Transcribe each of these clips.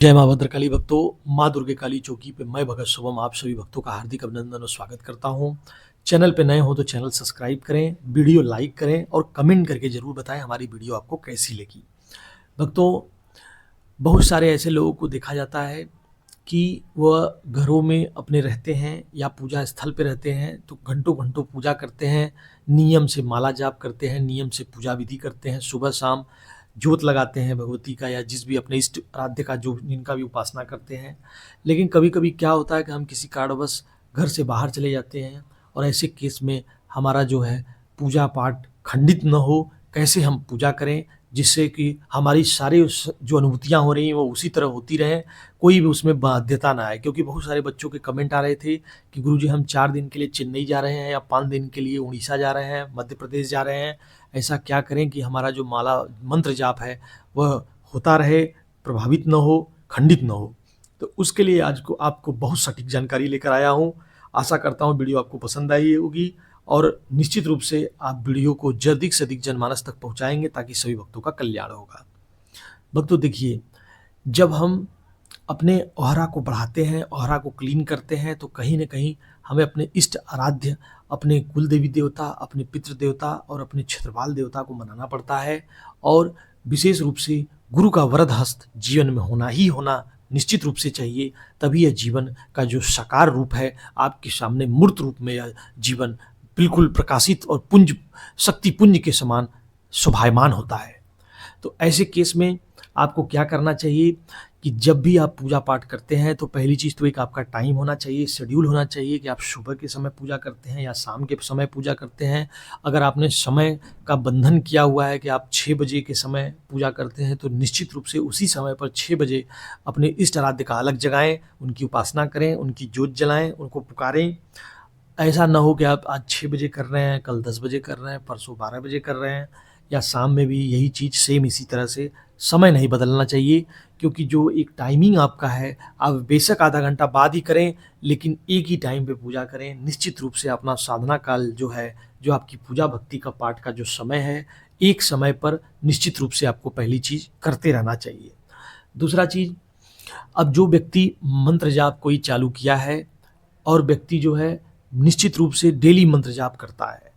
जय माँ भद्रकाली भक्तों, माँ दुर्गे काली चौकी पे मैं भगत शुभम आप सभी भक्तों का हार्दिक अभिनंदन और स्वागत करता हूँ। चैनल पे नए हो तो चैनल सब्सक्राइब करें, वीडियो लाइक करें और कमेंट करके ज़रूर बताएं हमारी वीडियो आपको कैसी लगी। भक्तों, बहुत सारे ऐसे लोगों को देखा जाता है कि वह घरों में अपने रहते हैं या पूजा स्थल पे रहते हैं तो घंटों घंटों पूजा करते हैं, नियम से माला जाप करते हैं, नियम से पूजा विधि करते हैं, सुबह शाम जोत लगाते हैं भगवती का या जिस भी अपने इष्ट आराध्य का जो जिनका भी उपासना करते हैं। लेकिन कभी कभी क्या होता है कि हम किसी कारणवश घर से बाहर चले जाते हैं और ऐसे केस में हमारा जो है पूजा पाठ खंडित न हो, कैसे हम पूजा करें जिससे कि हमारी सारी जो अनुभूतियाँ हो रही हैं वो उसी तरह होती रहें, कोई भी उसमें बाध्यता ना आए। क्योंकि बहुत सारे बच्चों के कमेंट आ रहे थे कि गुरुजी हम 4 दिन के लिए चेन्नई जा रहे हैं या 5 दिन के लिए उड़ीसा जा रहे हैं, मध्य प्रदेश जा रहे हैं, ऐसा क्या करें कि हमारा जो माला मंत्र जाप है वह होता रहे, प्रभावित न हो, खंडित न हो। तो उसके लिए आज को आपको बहुत सटीक जानकारी लेकर आया हूँ। आशा करता हूँ वीडियो आपको पसंद आई होगी और निश्चित रूप से आप वीडियो को अधिक से अधिक जनमानस तक पहुँचाएंगे ताकि सभी भक्तों का कल्याण होगा। भक्तों देखिए, जब हम अपने औहरा को बढ़ाते हैं, औहरा को क्लीन करते हैं तो कहीं न कहीं हमें अपने इष्ट आराध्य, अपने कुल देवी देवता, अपने पितृ देवता और अपने क्षेत्रपाल देवता को मनाना पड़ता है। और विशेष रूप से गुरु का वरद हस्त जीवन में होना ही होना निश्चित रूप से चाहिए, तभी यह जीवन का जो साकार रूप है आपके सामने मूर्त रूप में यह जीवन बिल्कुल प्रकाशित और पुंज शक्ति पुंज के समान शोभायमान होता है। तो ऐसे केस में आपको क्या करना चाहिए कि जब भी आप पूजा पाठ करते हैं तो पहली चीज़ तो एक आपका टाइम होना चाहिए, शेड्यूल होना चाहिए कि आप सुबह के समय पूजा करते हैं या शाम के समय पूजा करते हैं। अगर आपने समय का बंधन किया हुआ है कि आप 6 बजे के समय पूजा करते हैं तो निश्चित रूप से उसी समय पर 6 बजे अपने इष्ट आराध्य का अलग जगाएँ, उनकी उपासना करें, उनकी जोत जलाएँ, उनको पुकारें। ऐसा ना हो कि आप आज 6 बजे कर रहे हैं, कल 10 बजे कर रहे हैं, परसों 12 बजे कर रहे हैं या शाम में भी यही चीज़ सेम इसी तरह से। समय नहीं बदलना चाहिए क्योंकि जो एक टाइमिंग आपका है, आप बेशक आधा घंटा बाद ही करें लेकिन एक ही टाइम पे पूजा करें। निश्चित रूप से अपना साधना काल जो है, जो आपकी पूजा भक्ति का पाठ का जो समय है, एक समय पर निश्चित रूप से आपको पहली चीज़ करते रहना चाहिए। दूसरा चीज़, अब जो व्यक्ति मंत्र जाप कोई चालू किया है और व्यक्ति जो है निश्चित रूप से डेली मंत्र जाप करता है।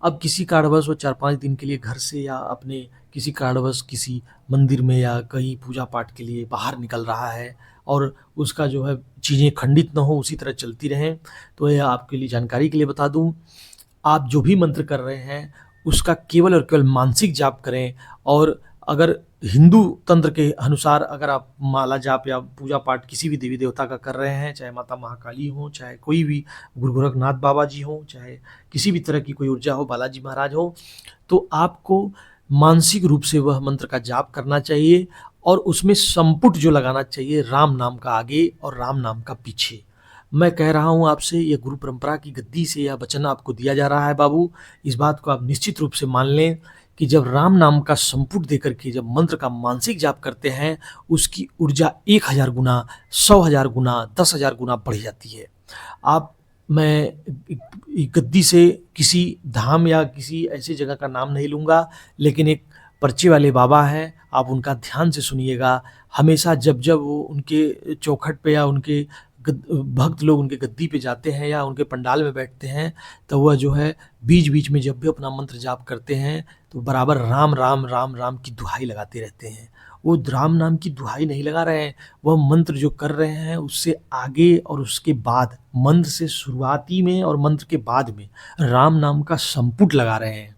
अब किसी कारणवश वो 4-5 दिन के लिए घर से या अपने किसी कारणवश किसी मंदिर में या कहीं पूजा पाठ के लिए बाहर निकल रहा है और उसका जो है चीज़ें खंडित ना हो, उसी तरह चलती रहें, तो यह आपके लिए जानकारी के लिए बता दूँ, आप जो भी मंत्र कर रहे हैं उसका केवल और केवल मानसिक जाप करें। और अगर हिंदू तंत्र के अनुसार अगर आप माला जाप या पूजा पाठ किसी भी देवी देवता का कर रहे हैं, चाहे माता महाकाली हो, चाहे कोई भी गुरु गोरखनाथ बाबा जी हों, चाहे किसी भी तरह की कोई ऊर्जा हो, बालाजी महाराज हो, तो आपको मानसिक रूप से वह मंत्र का जाप करना चाहिए और उसमें संपुट जो लगाना चाहिए राम नाम का आगे और राम नाम का पीछे। मैं कह रहा हूँ आपसे, यह गुरु परंपरा की गद्दी से यह वचन आपको दिया जा रहा है बाबू। इस बात को आप निश्चित रूप से मान लें कि जब राम नाम का संपुट देकर के जब मंत्र का मानसिक जाप करते हैं, उसकी ऊर्जा 1000 गुना, 100,000 गुना, 10,000 गुना बढ़ जाती है। आप मैं गद्दी से किसी धाम या किसी ऐसी जगह का नाम नहीं लूँगा, लेकिन एक पर्चे वाले बाबा हैं, आप उनका ध्यान से सुनिएगा। हमेशा जब जब वो उनके चौखट पे या उनके भक्त लोग उनके गद्दी पे जाते हैं या उनके पंडाल में बैठते हैं, तो वह जो है बीच बीच में जब भी अपना मंत्र जाप करते हैं तो बराबर राम राम राम राम की दुहाई लगाते रहते हैं। वो राम नाम की दुहाई नहीं लगा रहे हैं, वह मंत्र जो कर रहे हैं उससे आगे और उसके बाद, मंत्र से शुरुआती में और मंत्र के बाद में राम नाम का संपुट लगा रहे हैं।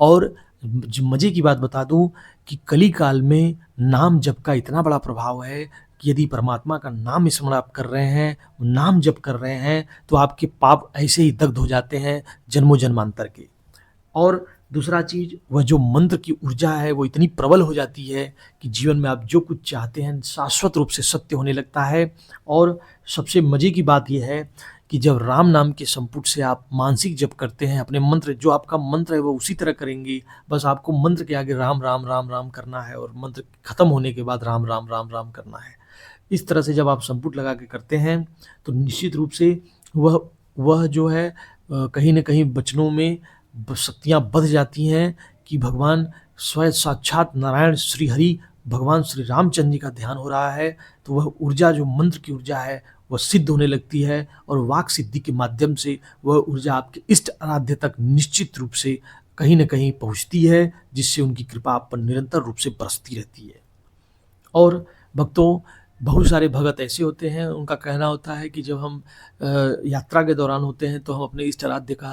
और मज़े की बात बता दूं कि कली काल में नाम जप का इतना बड़ा प्रभाव है कि यदि परमात्मा का नाम स्मरण आप कर रहे हैं, नाम जप कर रहे हैं, तो आपके पाप ऐसे ही दग्ध हो जाते हैं जन्मों जन्मांतर के। और दूसरा चीज़, वह जो मंत्र की ऊर्जा है वो इतनी प्रबल हो जाती है कि जीवन में आप जो कुछ चाहते हैं शाश्वत रूप से सत्य होने लगता है। और सबसे मज़े की बात यह है कि जब राम नाम के संपुट से आप मानसिक जप करते हैं, अपने मंत्र जो आपका मंत्र है वो उसी तरह करेंगे, बस आपको मंत्र के आगे राम राम राम राम करना है और मंत्र खत्म होने के बाद राम राम राम राम करना है। इस तरह से जब आप संपुट लगा के करते हैं तो निश्चित रूप से वह जो है कहीं न कहीं वचनों में शक्तियाँ बढ़ जाती हैं कि भगवान स्वयं साक्षात नारायण श्री हरि भगवान श्री रामचंद्र जी का ध्यान हो रहा है तो वह ऊर्जा, जो मंत्र की ऊर्जा है, वह सिद्ध होने लगती है और वाक सिद्धि के माध्यम से वह ऊर्जा आपके इष्ट आराध्य तक निश्चित रूप से कहीं न कहीं पहुँचती है, जिससे उनकी कृपा आप पर निरंतर रूप से बरसती रहती है। और भक्तों, बहुत सारे भगत ऐसे होते हैं, उनका कहना होता है कि जब हम यात्रा के दौरान होते हैं तो हम अपने इष्ट आराध्य का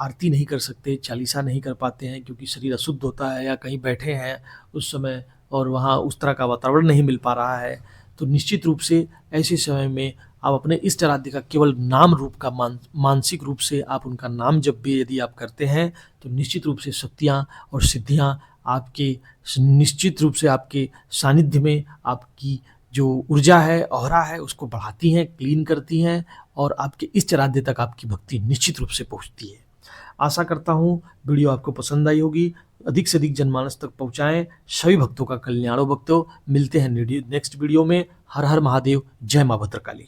आरती नहीं कर सकते, चालीसा नहीं कर पाते हैं, क्योंकि शरीर अशुद्ध होता है या कहीं बैठे हैं उस समय और वहाँ उस तरह का वातावरण नहीं मिल पा रहा है। तो निश्चित रूप से ऐसे समय में आप अपने इष्ट आराध्य का केवल नाम रूप का मानसिक रूप से आप उनका नाम जप भी यदि आप करते हैं तो निश्चित रूप से शक्तियाँ और सिद्धियाँ आपके निश्चित रूप से आपके सानिध्य में आपकी जो ऊर्जा है, ऑरा है, उसको बढ़ाती हैं, क्लीन करती हैं और आपके इष्ट आराध्य तक आपकी भक्ति निश्चित रूप से पहुँचती है। आशा करता हूँ वीडियो आपको पसंद आई होगी। अधिक से अधिक जनमानस तक पहुँचाएँ। सभी भक्तों का कल्याण हो भक्तों। मिलते हैं नेक्स्ट वीडियो में। हर हर महादेव। जय माँ भद्रकाली।